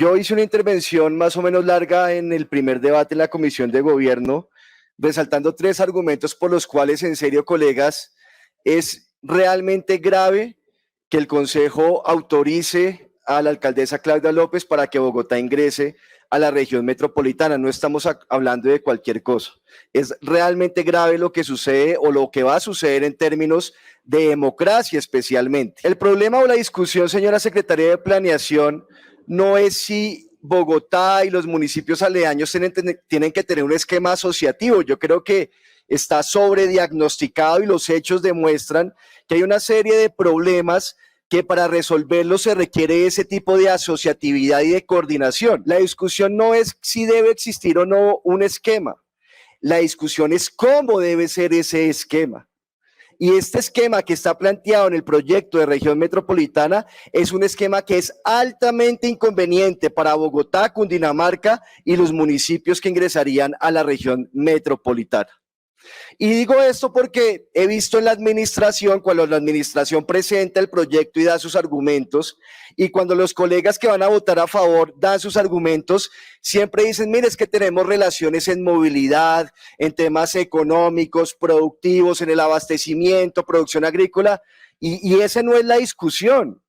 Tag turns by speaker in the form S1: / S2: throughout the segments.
S1: Yo hice una intervención más o menos larga en el primer debate en la Comisión de Gobierno, resaltando tres argumentos por los cuales, en serio, colegas, es realmente grave que el Consejo autorice a la alcaldesa Claudia López para que Bogotá ingrese a la región metropolitana. No estamos hablando de cualquier cosa. Es realmente grave lo que sucede o lo que va a suceder en términos de democracia especialmente. El problema o la discusión, señora secretaria de Planeación, no es si Bogotá y los municipios aledaños tienen que tener un esquema asociativo. Yo creo que está sobrediagnosticado y los hechos demuestran que hay una serie de problemas que para resolverlos se requiere ese tipo de asociatividad y de coordinación. La discusión no es si debe existir o no un esquema. La discusión es cómo debe ser ese esquema. Y este esquema que está planteado en el proyecto de región metropolitana es un esquema que es altamente inconveniente para Bogotá, Cundinamarca y los municipios que ingresarían a la región metropolitana. Y digo esto porque he visto en la administración, cuando la administración presenta el proyecto y da sus argumentos, y cuando los colegas que van a votar a favor dan sus argumentos, siempre dicen, mire, es que tenemos relaciones en movilidad, en temas económicos, productivos, en el abastecimiento, producción agrícola, y esa no es la discusión.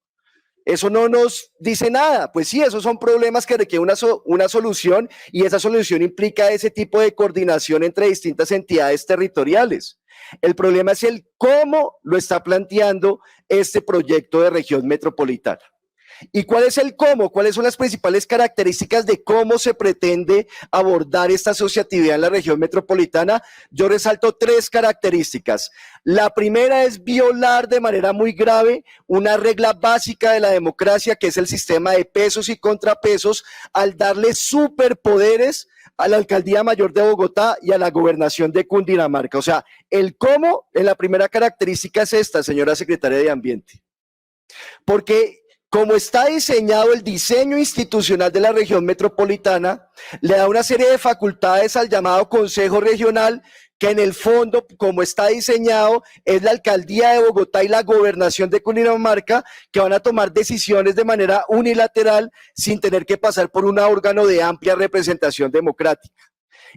S1: Eso no nos dice nada. Pues sí, esos son problemas que requieren una solución y esa solución implica ese tipo de coordinación entre distintas entidades territoriales. El problema es el cómo lo está planteando este proyecto de región metropolitana. ¿Y cuál es el cómo? ¿Cuáles son las principales características de cómo se pretende abordar esta asociatividad en la región metropolitana? Yo resalto tres características. La primera es violar de manera muy grave una regla básica de la democracia, que es el sistema de pesos y contrapesos, al darle superpoderes a la Alcaldía Mayor de Bogotá y a la Gobernación de Cundinamarca. O sea, el cómo en la primera característica es esta, señora Secretaria de Ambiente. Porque como está diseñado el diseño institucional de la región metropolitana, le da una serie de facultades al llamado Consejo Regional, que en el fondo, como está diseñado, es la Alcaldía de Bogotá y la Gobernación de Cundinamarca, que van a tomar decisiones de manera unilateral sin tener que pasar por un órgano de amplia representación democrática.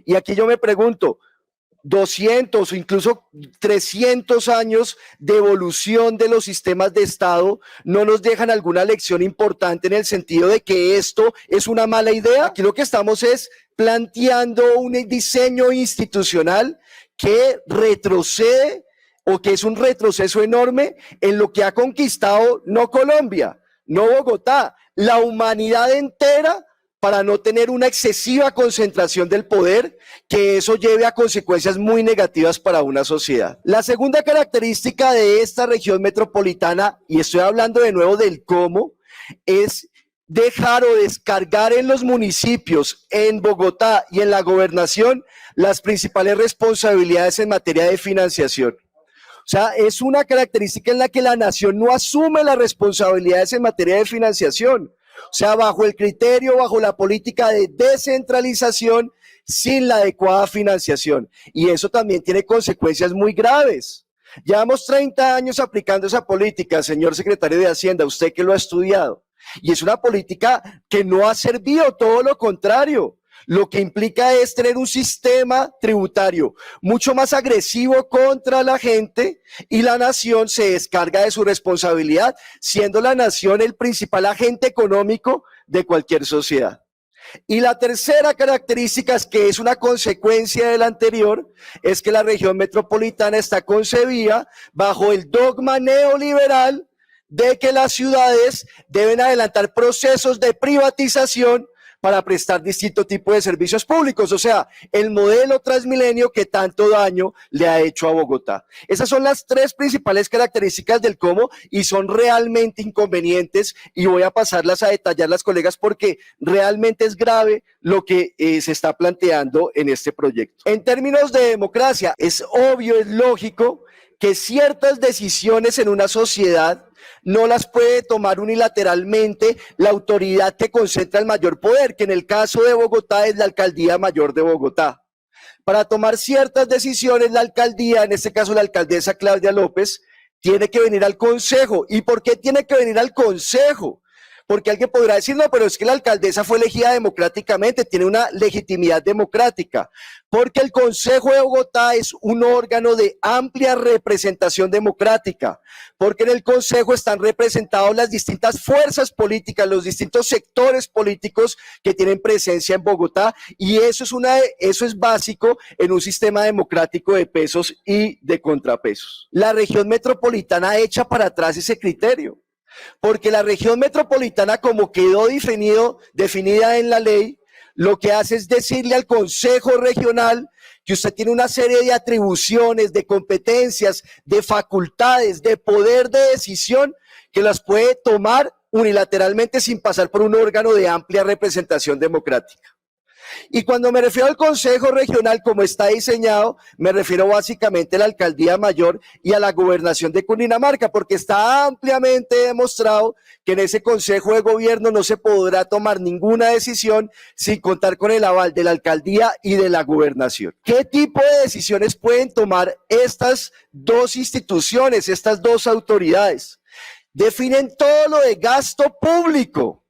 S1: Y aquí yo me pregunto, 200 o incluso 300 años de evolución de los sistemas de Estado no nos dejan alguna lección importante en el sentido de que esto es una mala idea. Aquí lo que estamos es planteando un diseño institucional que retrocede o que es un retroceso enorme en lo que ha conquistado no Colombia, no Bogotá, la humanidad entera, para no tener una excesiva concentración del poder, que eso lleve a consecuencias muy negativas para una sociedad. La segunda característica de esta región metropolitana, y estoy hablando de nuevo del cómo, es dejar o descargar en los municipios, en Bogotá y en la gobernación, las principales responsabilidades en materia de financiación. O sea, es una característica en la que la nación no asume las responsabilidades en materia de financiación. O sea, bajo el criterio, bajo la política de descentralización, sin la adecuada financiación. Y eso también tiene consecuencias muy graves. Llevamos 30 años aplicando esa política, señor secretario de Hacienda, usted que lo ha estudiado. Y es una política que no ha servido, todo lo contrario. Lo que implica es tener un sistema tributario mucho más agresivo contra la gente y la nación se descarga de su responsabilidad, siendo la nación el principal agente económico de cualquier sociedad. Y la tercera característica, es que es una consecuencia de la anterior, es que la región metropolitana está concebida bajo el dogma neoliberal de que las ciudades deben adelantar procesos de privatización para prestar distinto tipo de servicios públicos, o sea, el modelo Transmilenio que tanto daño le ha hecho a Bogotá. Esas son las tres principales características del cómo y son realmente inconvenientes y voy a pasarlas a detallarlas, colegas, porque realmente es grave lo que se está planteando en este proyecto. En términos de democracia, es obvio, es lógico que ciertas decisiones en una sociedad no las puede tomar unilateralmente la autoridad que concentra el mayor poder, que en el caso de Bogotá es la Alcaldía Mayor de Bogotá. Para tomar ciertas decisiones, la alcaldía, en este caso la alcaldesa Claudia López, tiene que venir al Consejo. ¿Y por qué tiene que venir al Consejo? Porque alguien podrá decir, no, pero es que la alcaldesa fue elegida democráticamente, tiene una legitimidad democrática, porque el Consejo de Bogotá es un órgano de amplia representación democrática, porque en el Consejo están representados las distintas fuerzas políticas, los distintos sectores políticos que tienen presencia en Bogotá, y eso es básico en un sistema democrático de pesos y de contrapesos. La región metropolitana echa para atrás ese criterio, porque la región metropolitana, como quedó definida en la ley, lo que hace es decirle al Consejo Regional que usted tiene una serie de atribuciones, de competencias, de facultades, de poder de decisión que las puede tomar unilateralmente sin pasar por un órgano de amplia representación democrática. Y cuando me refiero al Consejo Regional, como está diseñado, me refiero básicamente a la Alcaldía Mayor y a la Gobernación de Cundinamarca, porque está ampliamente demostrado que en ese Consejo de Gobierno no se podrá tomar ninguna decisión sin contar con el aval de la Alcaldía y de la Gobernación. ¿Qué tipo de decisiones pueden tomar estas dos instituciones, estas dos autoridades? Definen todo lo de gasto público.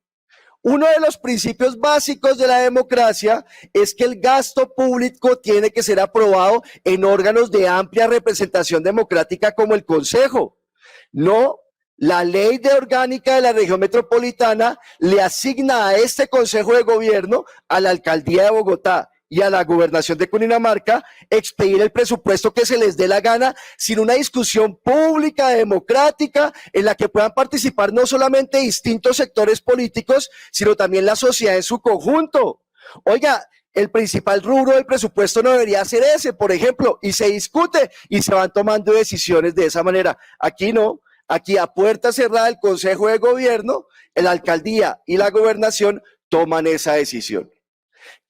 S1: Uno de los principios básicos de la democracia es que el gasto público tiene que ser aprobado en órganos de amplia representación democrática como el Consejo. No, la ley de orgánica de la región metropolitana le asigna a este Consejo de Gobierno, a la Alcaldía de Bogotá y a la Gobernación de Cundinamarca, expedir el presupuesto que se les dé la gana, sin una discusión pública, democrática, en la que puedan participar no solamente distintos sectores políticos, sino también la sociedad en su conjunto. Oiga, el principal rubro del presupuesto no debería ser ese, por ejemplo, y se discute y se van tomando decisiones de esa manera. Aquí no, aquí a puerta cerrada el Consejo de Gobierno, la Alcaldía y la Gobernación toman esa decisión.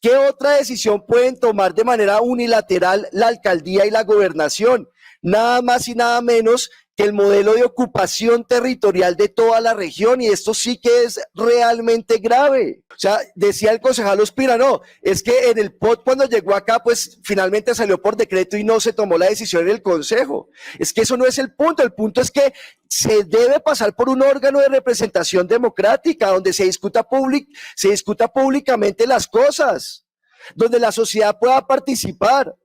S1: ¿Qué otra decisión pueden tomar de manera unilateral la Alcaldía y la Gobernación? Nada más y nada menos que el modelo de ocupación territorial de toda la región, y esto sí que es realmente grave. O sea, decía el concejal Ospina, no, es que en el POT cuando llegó acá, pues finalmente salió por decreto y no se tomó la decisión en el Consejo. Es que eso no es el punto es que se debe pasar por un órgano de representación democrática, donde se discuta públicamente las cosas, donde la sociedad pueda participar.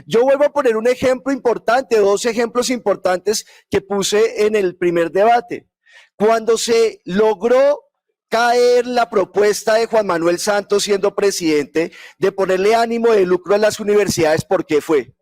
S1: Yo vuelvo a poner un ejemplo importante, dos ejemplos importantes que puse en el primer debate. Cuando se logró caer la propuesta de Juan Manuel Santos siendo presidente de ponerle ánimo de lucro a las universidades, ¿por qué fue?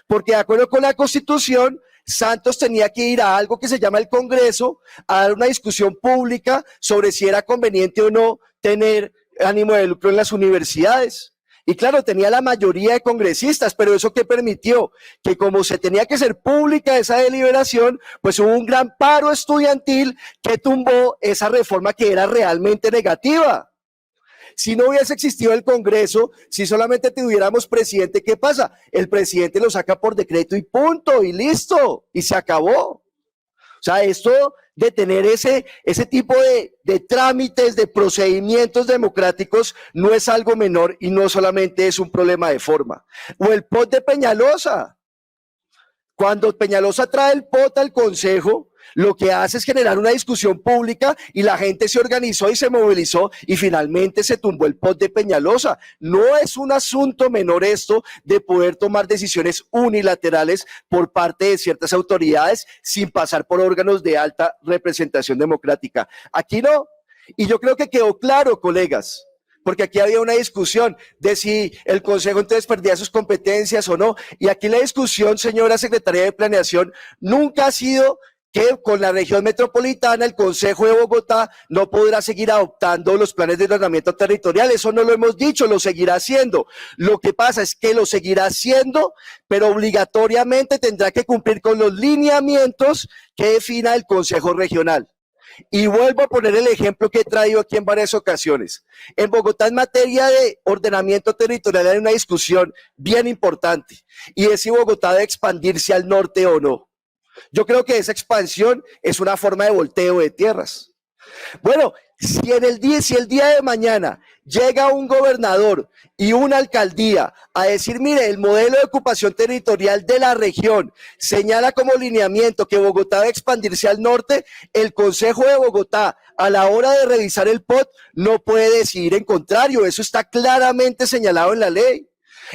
S1: Porque de acuerdo con la Constitución, Santos tenía que ir a algo que se llama el Congreso a dar una discusión pública sobre si era conveniente o no tener ánimo de lucro en las universidades. Y claro, tenía la mayoría de congresistas, pero eso que permitió que como se tenía que hacer pública esa deliberación, pues hubo un gran paro estudiantil que tumbó esa reforma que era realmente negativa. Si no hubiese existido el Congreso, si solamente tuviéramos presidente, ¿qué pasa? El presidente lo saca por decreto y punto, y listo, y se acabó. O sea, esto de tener ese tipo de trámites, de procedimientos democráticos, no es algo menor y no solamente es un problema de forma. O el POT de Peñalosa. Cuando Peñalosa trae el POT al Consejo, lo que hace es generar una discusión pública y la gente se organizó y se movilizó y finalmente se tumbó el POT de Peñalosa. No es un asunto menor esto de poder tomar decisiones unilaterales por parte de ciertas autoridades sin pasar por órganos de alta representación democrática. Aquí no. Y yo creo que quedó claro, colegas, porque aquí había una discusión de si el Consejo entonces perdía sus competencias o no. Y aquí la discusión, señora Secretaría de Planeación, nunca ha sido que con la región metropolitana el Consejo de Bogotá no podrá seguir adoptando los planes de ordenamiento territorial. Eso no lo hemos dicho, lo seguirá haciendo. Lo que pasa es que lo seguirá haciendo, pero obligatoriamente tendrá que cumplir con los lineamientos que defina el Consejo Regional. Y vuelvo a poner el ejemplo que he traído aquí en varias ocasiones. En Bogotá, en materia de ordenamiento territorial, hay una discusión bien importante, y es si Bogotá debe expandirse al norte o no. Yo creo que esa expansión es una forma de volteo de tierras. Bueno, si el día de mañana llega un gobernador y una alcaldía a decir, mire, el modelo de ocupación territorial de la región señala como lineamiento que Bogotá debe expandirse al norte, el Consejo de Bogotá, a la hora de revisar el POT, no puede decidir en contrario. Eso está claramente señalado en la ley.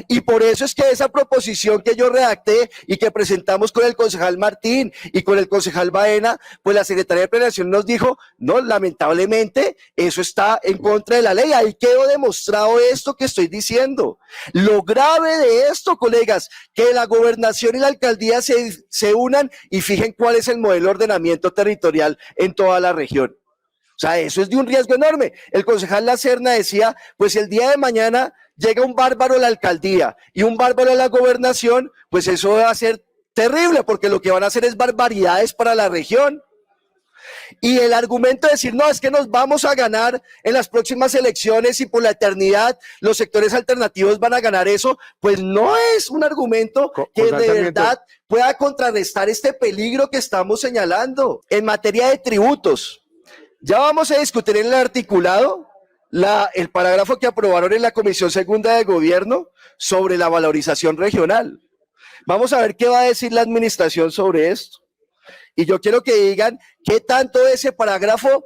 S1: Y por eso es que esa proposición que yo redacté y que presentamos con el concejal Martín y con el concejal Baena, pues la Secretaría de Planeación nos dijo, no, lamentablemente eso está en contra de la ley. Ahí quedó demostrado esto que estoy diciendo. Lo grave de esto, colegas, que la gobernación y la alcaldía se unan y fijen cuál es el modelo de ordenamiento territorial en toda la región. O sea, eso es de un riesgo enorme. El concejal Lacerna decía, pues el día de mañana llega un bárbaro a la alcaldía y un bárbaro a la gobernación, pues eso va a ser terrible, porque lo que van a hacer es barbaridades para la región. Y el argumento de decir, no, es que nos vamos a ganar en las próximas elecciones y por la eternidad los sectores alternativos van a ganar eso, pues no es un argumento que de verdad pueda contrarrestar este peligro que estamos señalando. En materia de tributos, ya vamos a discutir en el articulado el parágrafo que aprobaron en la Comisión Segunda de Gobierno sobre la valorización regional. Vamos a ver qué va a decir la administración sobre esto. Y yo quiero que digan qué tanto ese parágrafo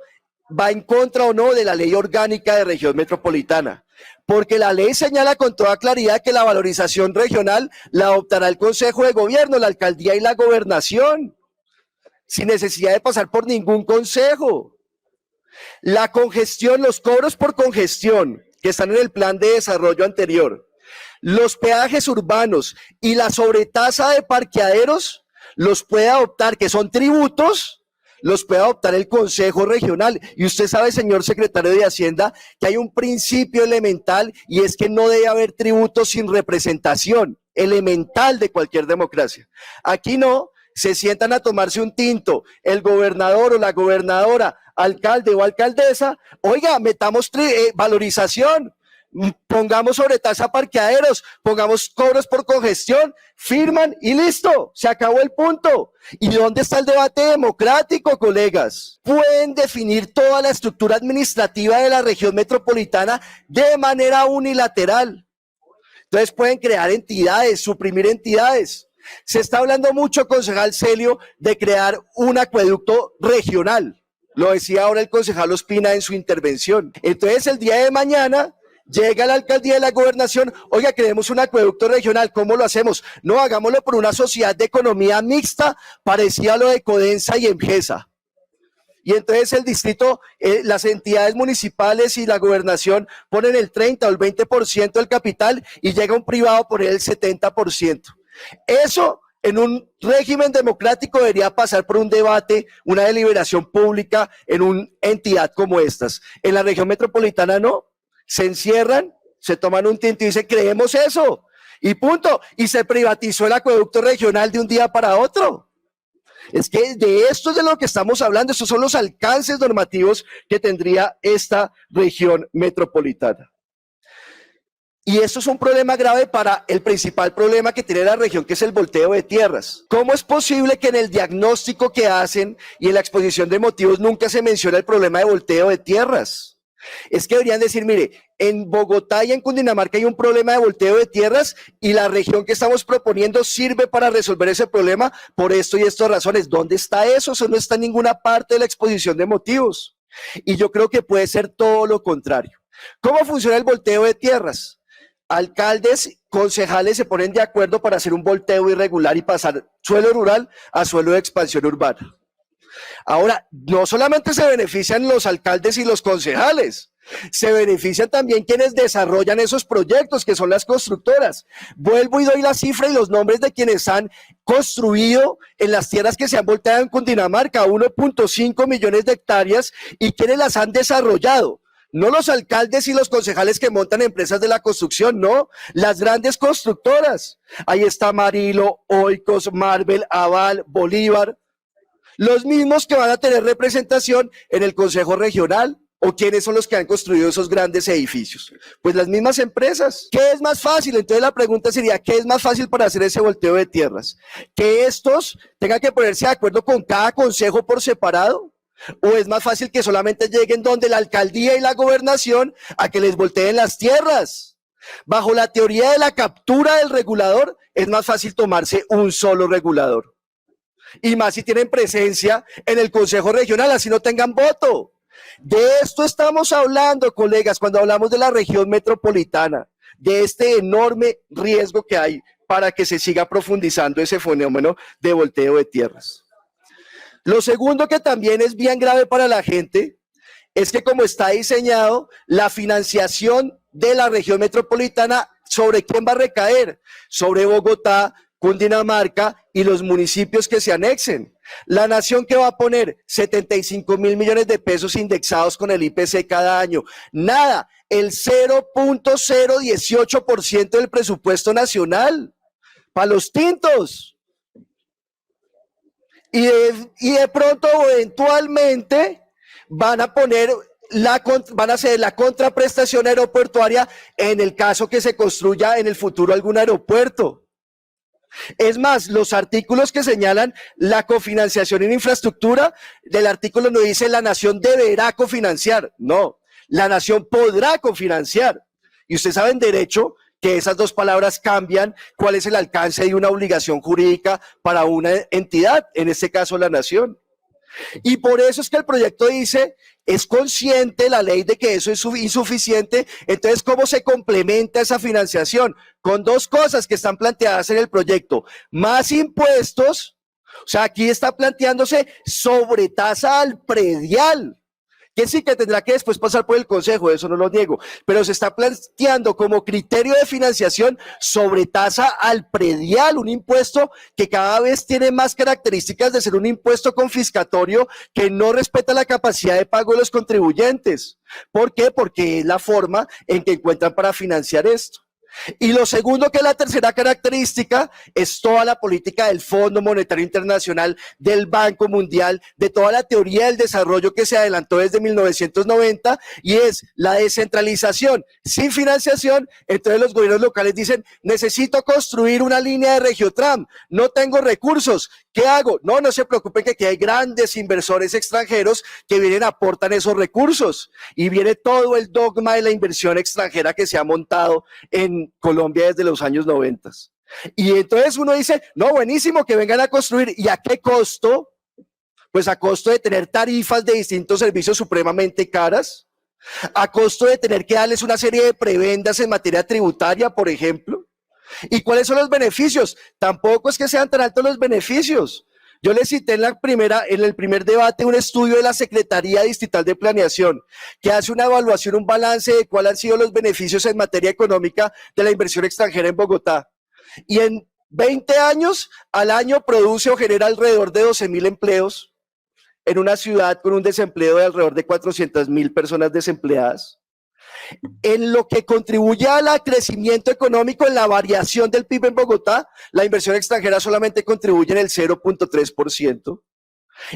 S1: va en contra o no de la ley orgánica de región metropolitana. Porque la ley señala con toda claridad que la valorización regional la adoptará el Consejo de Gobierno, la alcaldía y la gobernación, sin necesidad de pasar por ningún consejo. La congestión, los cobros por congestión que están en el plan de desarrollo anterior, los peajes urbanos y la sobretasa de parqueaderos los puede adoptar, que son tributos, los puede adoptar el Consejo Regional. Y usted sabe, señor secretario de Hacienda, que hay un principio elemental y es que no debe haber tributos sin representación, elemental de cualquier democracia. Aquí no. Se sientan a tomarse un tinto, el gobernador o la gobernadora, alcalde o alcaldesa, oiga, metamos valorización, pongamos sobretasa parqueaderos, pongamos cobros por congestión, firman y listo, se acabó el punto. ¿Y dónde está el debate democrático, colegas? Pueden definir toda la estructura administrativa de la región metropolitana de manera unilateral. Entonces pueden crear entidades, suprimir entidades. Se está hablando mucho, concejal Celio, de crear un acueducto regional. Lo decía ahora el concejal Ospina en su intervención. Entonces, el día de mañana llega la alcaldía de la gobernación, oiga, queremos un acueducto regional, ¿cómo lo hacemos? No, hagámoslo por una sociedad de economía mixta, parecida a lo de Codensa y Emgesa. Y entonces el distrito, las entidades municipales y la gobernación ponen el 30 o el 20% del capital y llega un privado por el 70%. Eso en un régimen democrático debería pasar por un debate, una deliberación pública en una entidad como estas. En la región metropolitana no, se encierran, se toman un tinto y dicen, creemos eso, y punto. Y se privatizó el acueducto regional de un día para otro. Es que de esto es de lo que estamos hablando, estos son los alcances normativos que tendría esta región metropolitana. Y esto es un problema grave para el principal problema que tiene la región, que es el volteo de tierras. ¿Cómo es posible que en el diagnóstico que hacen y en la exposición de motivos nunca se menciona el problema de volteo de tierras? Es que deberían decir, mire, en Bogotá y en Cundinamarca hay un problema de volteo de tierras y la región que estamos proponiendo sirve para resolver ese problema por esto y estas razones. ¿Dónde está eso? Eso no está en ninguna parte de la exposición de motivos. Y yo creo que puede ser todo lo contrario. ¿Cómo funciona el volteo de tierras? Alcaldes, concejales se ponen de acuerdo para hacer un volteo irregular y pasar suelo rural a suelo de expansión urbana. Ahora, no solamente se benefician los alcaldes y los concejales, se benefician también quienes desarrollan esos proyectos, que son las constructoras. Vuelvo y doy la cifra y los nombres de quienes han construido en las tierras que se han volteado en Cundinamarca, 1.5 millones de hectáreas, y quienes las han desarrollado. No los alcaldes y los concejales que montan empresas de la construcción, no, las grandes constructoras. Ahí está Marilo, Oikos, Marvel, Aval, Bolívar. Los mismos que van a tener representación en el Consejo Regional. ¿O quiénes son los que han construido esos grandes edificios? Pues las mismas empresas. ¿Qué es más fácil? Entonces la pregunta sería, ¿qué es más fácil para hacer ese volteo de tierras? ¿Que estos tengan que ponerse de acuerdo con cada consejo por separado? ¿O es más fácil que solamente lleguen donde la alcaldía y la gobernación a que les volteen las tierras? Bajo la teoría de la captura del regulador, es más fácil tomarse un solo regulador. Y más si tienen presencia en el Consejo Regional, así no tengan voto. De esto estamos hablando, colegas, cuando hablamos de la región metropolitana, de este enorme riesgo que hay para que se siga profundizando ese fenómeno de volteo de tierras. Lo segundo que también es bien grave para la gente es que como está diseñado, la financiación de la región metropolitana, ¿sobre quién va a recaer? Sobre Bogotá, Cundinamarca y los municipios que se anexen. La nación que va a poner 75.000 millones de pesos indexados con el IPC cada año. Nada, el 0.018% del presupuesto nacional. Para los tintos. Y de pronto, eventualmente, van a hacer la contraprestación aeroportuaria en el caso que se construya en el futuro algún aeropuerto. Es más, los artículos que señalan la cofinanciación en infraestructura, del artículo no dice la nación deberá cofinanciar, no, la nación podrá cofinanciar. Y ustedes saben derecho que esas dos palabras cambian cuál es el alcance de una obligación jurídica para una entidad, en este caso la nación. Y por eso es que el proyecto dice, es consciente la ley de que eso es insuficiente, entonces ¿cómo se complementa esa financiación? Con dos cosas que están planteadas en el proyecto, más impuestos, o sea, aquí está planteándose sobretasa al predial, que sí que tendrá que después pasar por el Consejo, eso no lo niego, pero se está planteando como criterio de financiación sobretasa al predial, un impuesto que cada vez tiene más características de ser un impuesto confiscatorio que no respeta la capacidad de pago de los contribuyentes. ¿Por qué? Porque es la forma en que encuentran para financiar esto. Y lo segundo, que es la tercera característica, es toda la política del Fondo Monetario Internacional, del Banco Mundial, de toda la teoría del desarrollo que se adelantó desde 1990, y es la descentralización sin financiación. Entonces los gobiernos locales dicen, necesito construir una línea de Regiotram, no tengo recursos, ¿qué hago? No se preocupen que aquí hay grandes inversores extranjeros que vienen, aportan esos recursos, y viene todo el dogma de la inversión extranjera que se ha montado en Colombia desde los años 90. Y entonces uno dice, no, buenísimo que vengan a construir, ¿y a qué costo? Pues a costo de tener tarifas de distintos servicios supremamente caras, a costo de tener que darles una serie de prebendas en materia tributaria, por ejemplo. ¿Y cuáles son los beneficios? Tampoco es que sean tan altos los beneficios. Yo les cité en el primer debate un estudio de la Secretaría Distrital de Planeación que hace una evaluación, un balance de cuáles han sido los beneficios en materia económica de la inversión extranjera en Bogotá. Y en 20 años, al año produce o genera alrededor de 12.000 empleos en una ciudad con un desempleo de alrededor de 400.000 personas desempleadas. En lo que contribuye al crecimiento económico, en la variación del PIB en Bogotá, la inversión extranjera solamente contribuye en el 0.3%.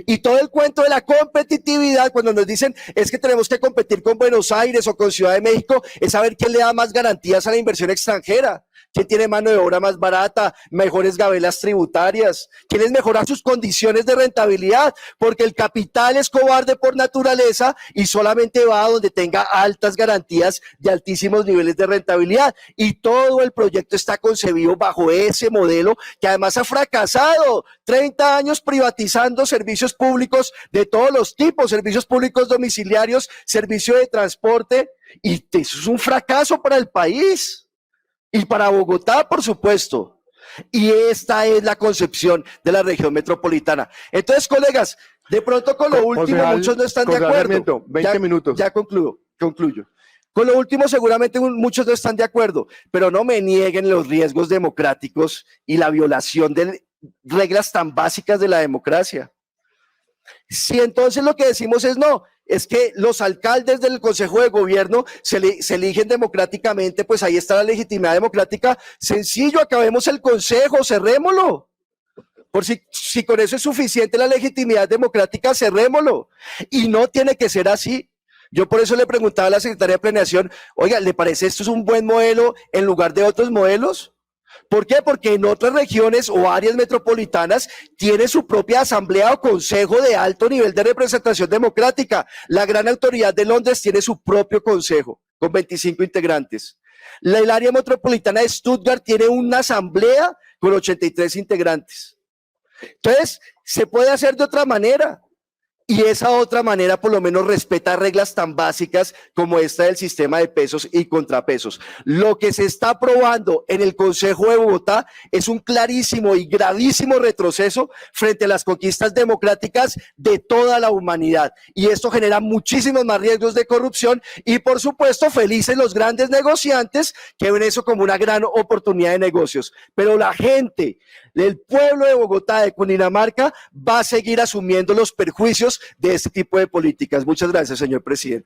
S1: Y todo el cuento de la competitividad, cuando nos dicen es que tenemos que competir con Buenos Aires o con Ciudad de México, es saber quién le da más garantías a la inversión extranjera. ¿Quién tiene mano de obra más barata, mejores gabelas tributarias? ¿Quiénes mejoran sus condiciones de rentabilidad? Porque el capital es cobarde por naturaleza y solamente va a donde tenga altas garantías de altísimos niveles de rentabilidad. Y todo el proyecto está concebido bajo ese modelo que además ha fracasado. 30 años privatizando servicios públicos de todos los tipos, servicios públicos domiciliarios, servicio de transporte, y eso es un fracaso para el país. Y para Bogotá, por supuesto. Y esta es la concepción de la región metropolitana. Entonces, colegas, de pronto con lo último muchos no están de acuerdo.
S2: 20 minutos.
S1: Ya concluyo. Con lo último seguramente muchos no están de acuerdo, pero no me nieguen los riesgos democráticos y la violación de reglas tan básicas de la democracia. Si entonces lo que decimos es no, es que los alcaldes del Consejo de Gobierno se eligen democráticamente, pues ahí está la legitimidad democrática. Sencillo, acabemos el Consejo, cerrémoslo. Por si con eso es suficiente la legitimidad democrática, cerrémoslo. Y no tiene que ser así. Yo por eso le preguntaba a la secretaria de Planeación, oiga, ¿le parece esto es un buen modelo en lugar de otros modelos? ¿Por qué? Porque en otras regiones o áreas metropolitanas tiene su propia asamblea o consejo de alto nivel de representación democrática. La gran autoridad de Londres tiene su propio consejo con 25 integrantes. El área metropolitana de Stuttgart tiene una asamblea con 83 integrantes. Entonces, se puede hacer de otra manera. Y esa otra manera por lo menos respeta reglas tan básicas como esta del sistema de pesos y contrapesos. Lo que se está aprobando en el Consejo de Bogotá es un clarísimo y gravísimo retroceso frente a las conquistas democráticas de toda la humanidad. Y esto genera muchísimos más riesgos de corrupción y por supuesto felices los grandes negociantes que ven eso como una gran oportunidad de negocios. Pero la gente del pueblo de Bogotá, de Cundinamarca, va a seguir asumiendo los perjuicios de este tipo de políticas. Muchas gracias, señor presidente.